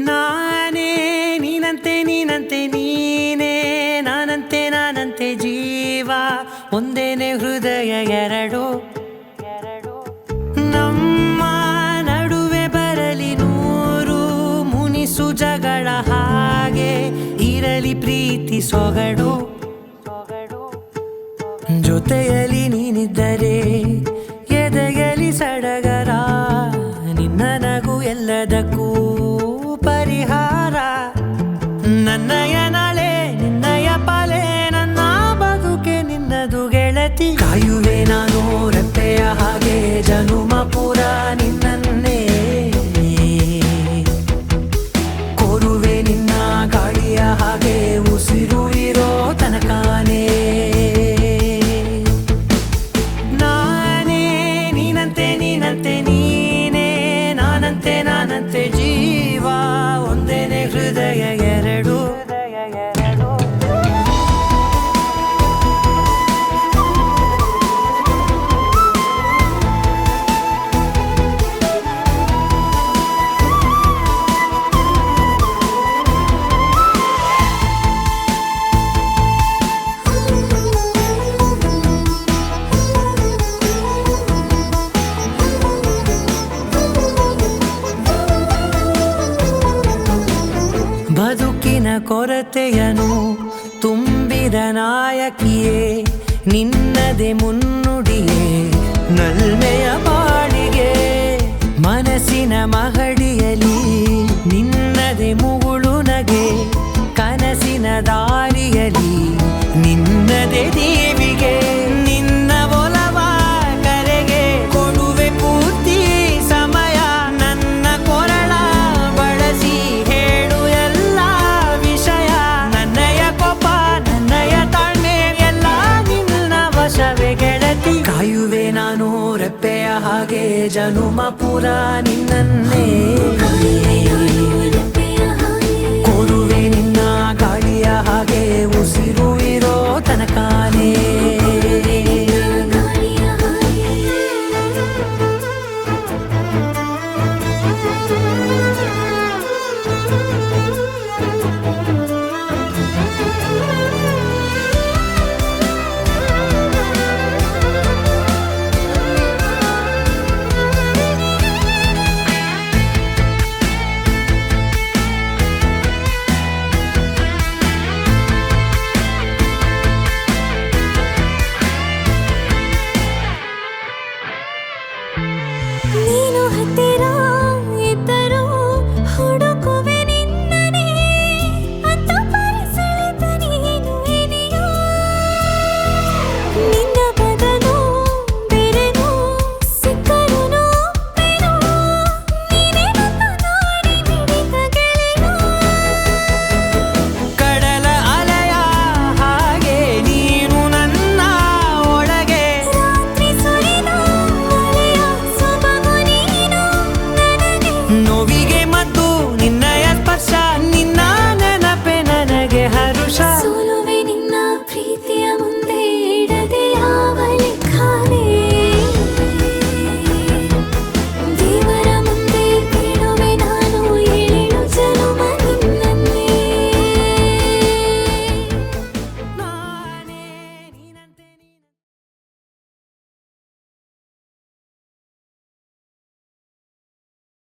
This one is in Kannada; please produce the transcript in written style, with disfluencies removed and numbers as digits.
ನಾನೇ ನೀನಂತೆ ನೀನಂತೆ ನೀನೇ ನಾನಂತೆ ನಾನಂತೆ ಜೀವ ಒಂದೇನೆ ಹೃದಯ ಎರಡು ನಮ್ಮ ನಡುವೆ ಬರಲಿ ನೂರು ಮುನಿಸು ಜಗಳ ಹಾಗೆ ಇರಲಿ ಪ್ರೀತಿ ಸೊಗಡು ಜೊತೆಯಲ್ಲಿ ನೀನಿದ್ದರೆ ಎದೆಯಲಿ ಸಡಗರ ನಿನ್ನ ನಗು ಎಲ್ಲದಕ್ಕೂ ಪರಿಹಾರ ನನ್ನಯ ನಾಳೆ ನಿನ್ನಯ ಪಾಲೆ ನನ್ನ ಬದುಕೆ ನಿನ್ನದು ಗೆಳತಿ ಕಾಯುವೆ ನಾನು ರೆಪ್ಪೆಯ ಹಾಗೆ ಜನುಮ ಪುರ ನಿನ್ನನ್ನೇ ಕೋರುವೆ ನಿನ್ನ ಗಾಳಿಯ ಹಾಗೆ ಉಸಿರು ಇರೋ ತನಕಾನೇ ನಾನೇ ನೀನಂತೆ ನೀನಂತೆ ನೀನೇ ನಾನಂತೆ ನಾನಂತೆ ಜೀವ ಒಂದೇನೆ ಹೃದಯ ಎರಡು ಬದುಕಿನ ಕೊರತೆಯನು ತುಂಬಿದ ನಾಯಕಿಯೇ ನಿನ್ನದೆ ಮುನ್ನುಡಿಯೇ ನಲ್ಮೆಯ ಬಾಳಿಗೆ ಮನಸ್ಸಿನ ಮಹಡಿಯಲಿ ನಿನ್ನದೆ ಮುಗುಳು ನಗೆ ಕನಸಿನ ದಾರಿಯಲಿ ನಿನ್ನದೆ ದೀವಿಗೆ ನಿನ್ನ ಒಲವ ಕರೆಗೆ ಕೊಡುವೆ ಪೂರ್ತಿ ಸಮಯ ನನ್ನ ಕೊರಳ ಬಳಸಿ ಹೇಳು ಎಲ್ಲ ವಿಷಯ ನನ್ನಯ ಕೋಪ ನನ್ನಯ ತಾಳ್ಮೆ ಎಲ್ಲ ನಿನ್ನ ವಶವೇ ಗೆಳತಿ ಕಾಯುವೆ ನಾನು ರೆಪ್ಪೆಯ ಹಾಗೆ ಜನುಮ ಪುರ ನಿನ್ನನ್ನೇ ಕೋರುವೆ ನಿನ್ನ ಗಾಳಿಯ ಹಾಗೆ ಉಸಿರು ಇರೋ ತನಕಾನೇ ನೀನು ಹತ್ತೆ